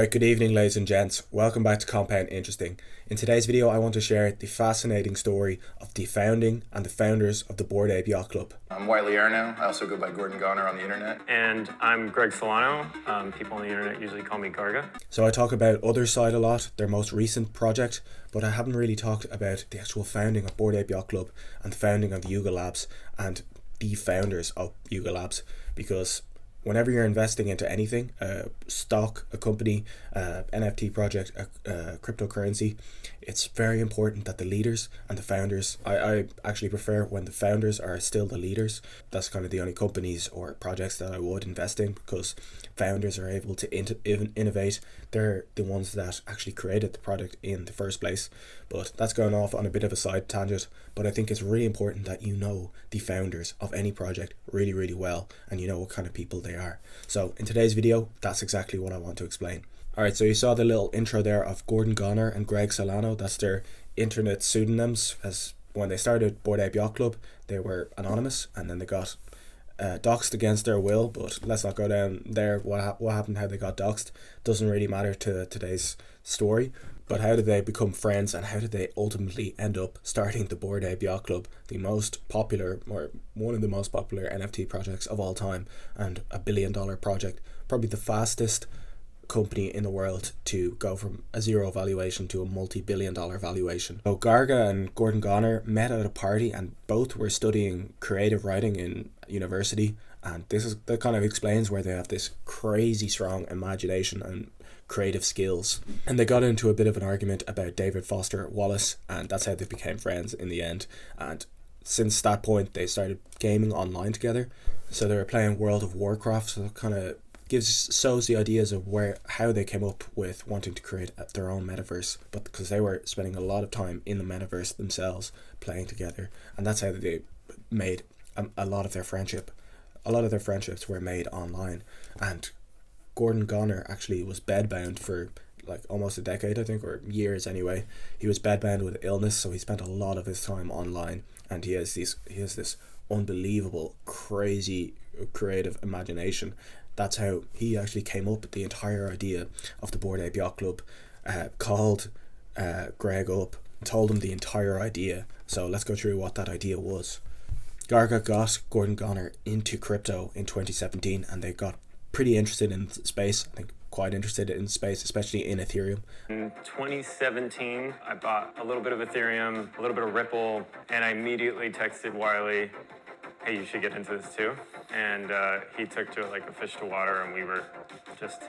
Alright, good evening ladies and gents. Welcome back to Compound Interesting. In today's video I want to share the fascinating story of the founding and the founders of the Bored Ape Yacht Club. I'm Wiley Arno. I also go by Gordon Goner on the internet. And I'm Greg Solano. People on the internet usually call me Garga. So I talk about Other Side a lot, their most recent project, but I haven't really talked about the actual founding of Bored Ape Yacht Club and the founding of Yuga Labs and the founders of Yuga Labs, because whenever you're investing into anything, a stock, a company, NFT project, a cryptocurrency, it's very important that the leaders and the founders, I actually prefer when the founders are still the leaders. That's kind of the only companies or projects that I would invest in, because founders are able to innovate. They're the ones that actually created the product in the first place. But that's going off on a bit of a side tangent. But I think it's really important that you know the founders of any project really, really well, and you know what kind of people they are. So in today's video, that's exactly what I want to explain. Alright, so you saw the little intro there of Gordon Goner and Greg Solano. That's their internet pseudonyms. As when they started Bored Ape Yacht Club, they were anonymous, and then they got doxed against their will. But let's not go down there. What happened, how they got doxed, doesn't really matter to today's story. But how did they become friends, and how did they ultimately end up starting the Bored Ape Yacht Club, the most popular, or one of the most popular NFT projects of all time, and $1 billion project, probably the fastest company in the world to go from a zero valuation to a multi-billion-dollar valuation. So Garga and Gordon Goner met at a party, and both were studying creative writing in university, and that kind of explains where they have this crazy strong imagination and creative skills. And they got into a bit of an argument about David Foster Wallace, and that's how they became friends in the end. And since that point they started gaming online together. So they were playing World of Warcraft, so it kind of sows the ideas of how they came up with wanting to create their own metaverse, but because they were spending a lot of time in the metaverse themselves playing together, and that's how they made a lot of their friendships were made online. And Gordon Goner actually was bedbound for like almost a decade, I think, or years anyway. He was bedbound with illness, so he spent a lot of his time online, and he has this unbelievable, crazy, creative imagination. That's how he actually came up with the entire idea of the Bored Ape Yacht Club. Called Greg up and told him the entire idea. So let's go through what that idea was. Garga got Gordon Goner into crypto in 2017, and they got pretty interested in space. I think quite interested in space, especially in Ethereum. In 2017, I bought a little bit of Ethereum, a little bit of Ripple, and I immediately texted Wiley, hey, you should get into this too. And he took to it like a fish to water, and we were just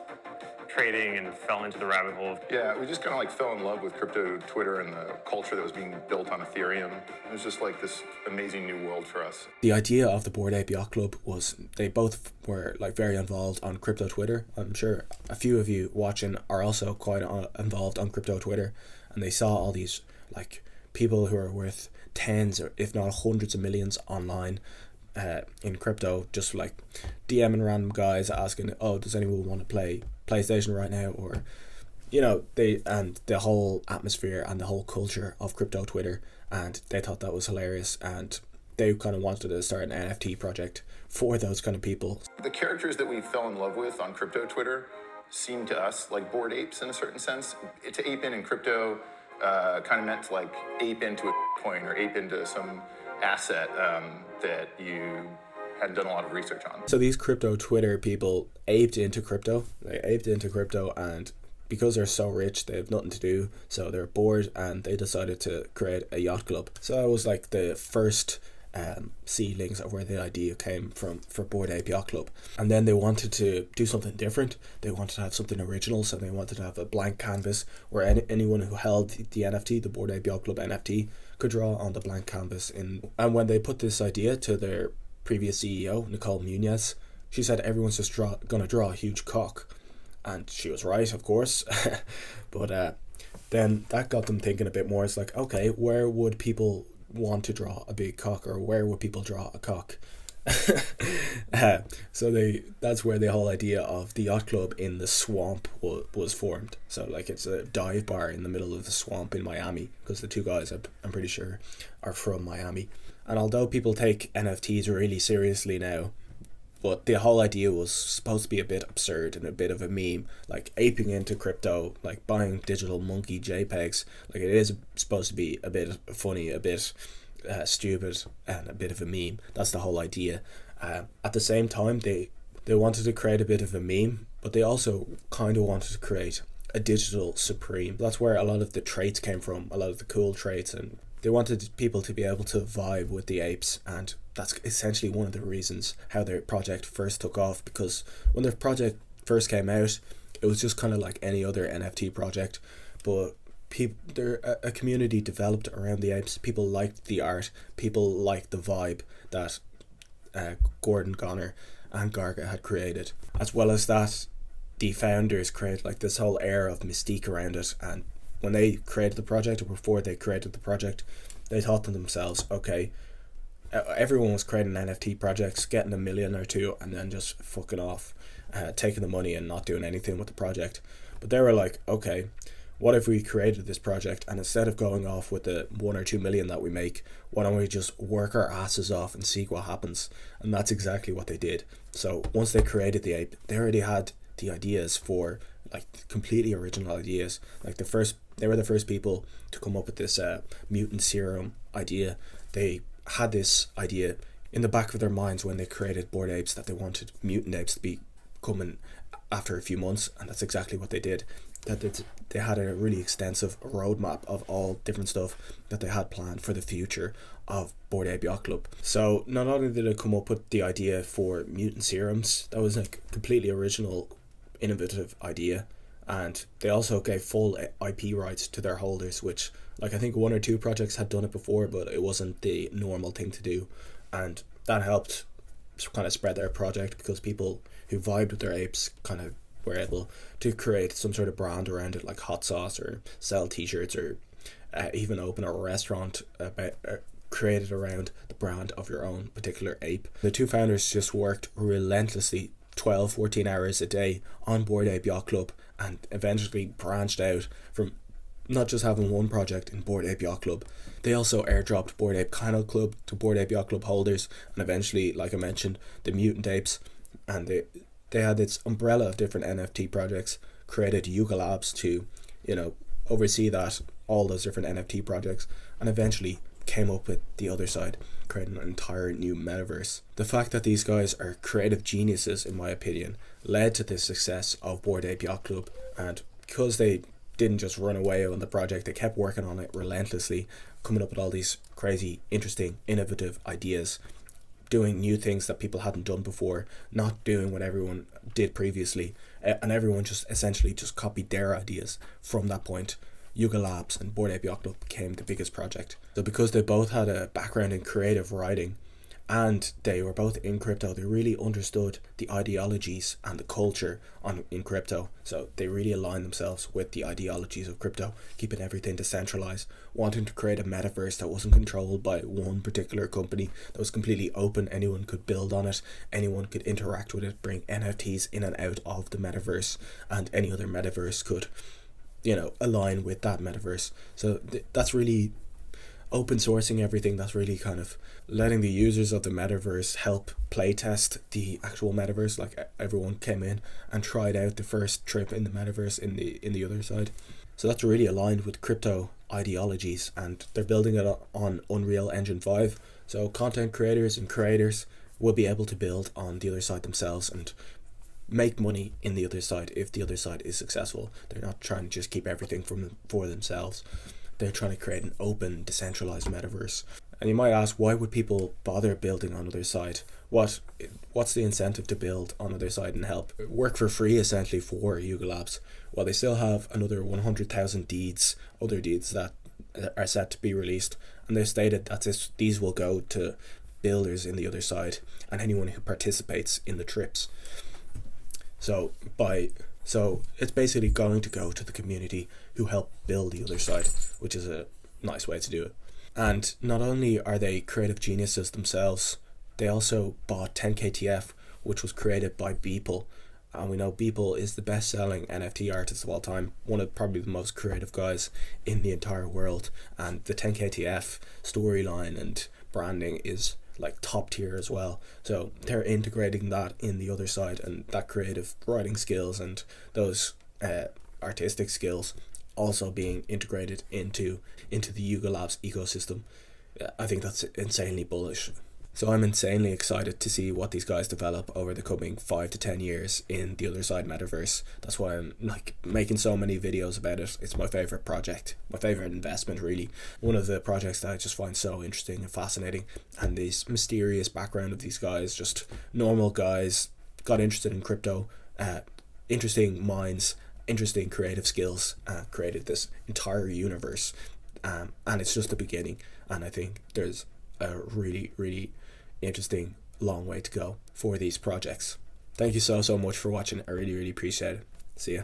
trading and fell into the rabbit hole. Yeah, we just kind of like fell in love with crypto Twitter and the culture that was being built on Ethereum. It was just like this amazing new world for us. The idea of the Bored Ape Yacht Club was they both were like very involved on crypto Twitter. I'm sure a few of you watching are also quite involved on crypto Twitter, and they saw all these like people who are worth tens or if not hundreds of millions online in crypto, just like DMing random guys asking, oh, does anyone want to play PlayStation right now? Or and the whole atmosphere and the whole culture of crypto Twitter, and they thought that was hilarious, and they kind of wanted to start an NFT project for those kind of people. The characters that we fell in love with on crypto Twitter seemed to us like bored apes in a certain sense. To ape in crypto kind of meant to like ape into a coin or ape into some asset that you hadn't done a lot of research on. So these crypto Twitter people aped into crypto. They aped into crypto, and because they're so rich, they have nothing to do, so they're bored, and they decided to create a yacht club. So that was like the first seedlings of where the idea came from for Bored Ape Yacht Club. And then they wanted to do something different. They wanted to have something original, so they wanted to have a blank canvas where anyone who held the NFT, the Bored Ape Yacht Club NFT, could draw on the blank canvas. And when they put this idea to their previous CEO, Nicole Munoz, she said everyone's just gonna draw a huge cock, and she was right, of course. But then that got them thinking a bit more. It's like, okay, where would people want to draw a big cock, or where would people draw a cock? So that's where the whole idea of the yacht club in the swamp was formed. So like it's a dive bar in the middle of the swamp in Miami, because the two guys I'm pretty sure are from Miami. And although people take NFTs really seriously now, But the whole idea was supposed to be a bit absurd and a bit of a meme, like aping into crypto, like buying digital monkey JPEGs. Like, it is supposed to be a bit funny, a bit stupid, and a bit of a meme. That's the whole idea. At the same time, they wanted to create a bit of a meme, but they also kind of wanted to create a digital supreme. That's where a lot of the traits came from, a lot of the cool traits, and they wanted people to be able to vibe with the apes, and that's essentially one of the reasons how their project first took off, because when their project first came out, it was just kind of like any other NFT project, but a community developed around the apes. People liked the art, people liked the vibe that Gordon Goner and Garga had created. As well as that, the founders created like this whole air of mystique around it, and when they created the project, or before they created the project, they thought to themselves, okay, everyone was creating NFT projects, getting $1 million or $2 million, and then just fucking off, taking the money and not doing anything with the project. But they were like, okay, what if we created this project, and instead of going off with the 1 or 2 million that we make, why don't we just work our asses off and see what happens? And that's exactly what they did. So once they created the ape, they already had the ideas for like completely original ideas. Like they were the first people to come up with this mutant serum idea. They had this idea in the back of their minds when they created Bored Apes, that they wanted mutant apes to be coming after a few months, and that's exactly what they did. That they had a really extensive roadmap of all different stuff that they had planned for the future of Bored Ape Yacht Club. So not only did they come up with the idea for mutant serums, that was a completely original, innovative idea, and they also gave full IP rights to their holders, which like I think 1 or 2 projects had done it before, but it wasn't the normal thing to do, and that helped kind of spread their project, because people who vibed with their apes kind of were able to create some sort of brand around it, like hot sauce, or sell t-shirts, or even open a restaurant created around the brand of your own particular ape. The 2 founders just worked relentlessly 12-14 hours a day on Bored Ape Yacht Club, and eventually branched out from not just having one project in Bored Ape Yacht Club. They also airdropped Bored Ape Kennel Club to Bored Ape Yacht Club holders, and eventually, like I mentioned, the mutant apes, and they had this umbrella of different NFT projects, created Yuga Labs to, oversee all those different NFT projects, and eventually came up with the other side, creating an entire new metaverse. The fact that these guys are creative geniuses, in my opinion, led to the success of Bored Ape Yacht Club, and because they didn't just run away on the project, they kept working on it relentlessly, coming up with all these crazy, interesting, innovative ideas, doing new things that people hadn't done before, not doing what everyone did previously, and everyone just essentially just copied their ideas. From that point, Yuga Labs and Bored Ape Yacht Club became the biggest project. So because they both had a background in creative writing, and they were both in crypto, they really understood the ideologies and the culture in crypto. So they really aligned themselves with the ideologies of crypto, keeping everything decentralized, wanting to create a metaverse that wasn't controlled by one particular company, that was completely open. Anyone could build on it, anyone could interact with it, bring NFTs in and out of the metaverse, and any other metaverse could, align with that metaverse. So that's really open sourcing everything. That's really kind of letting the users of the metaverse help playtest the actual metaverse. Like everyone came in and tried out the first trip in the metaverse in the other side. So that's really aligned with crypto ideologies, and they're building it on Unreal Engine 5. So content creators and creators will be able to build on the other side themselves and make money in the other side if the other side is successful. They're not trying to just keep everything for themselves. They're trying to create an open, decentralized metaverse. And you might ask, why would people bother building on other side? What's the incentive to build on other side and help work for free essentially for Yuga Labs? Well, they still have another 100,000 other deeds that are set to be released, and they've stated that these will go to builders in the other side and anyone who participates in the trips. So it's basically going to go to the community who help build the other side, which is a nice way to do it. And not only are they creative geniuses themselves, they also bought 10KTF, which was created by Beeple. And we know Beeple is the best-selling NFT artist of all time, one of probably the most creative guys in the entire world. And the 10KTF storyline and branding is like top tier as well. So they're integrating that in the other side, and that creative writing skills and those artistic skills also being integrated into the Yuga Labs ecosystem. I think that's insanely bullish. So I'm insanely excited to see what these guys develop over the coming 5 to 10 years in the other side metaverse. That's why I'm like making so many videos about it. It's my favorite project, my favorite investment, really. One of the projects that I just find so interesting and fascinating, and this mysterious background of these guys, just normal guys, got interested in crypto, interesting minds, interesting creative skills, created this entire universe, and it's just the beginning. And I think there's a really, really interesting long way to go for these projects. Thank you so much for watching. I really, really appreciate it. See ya.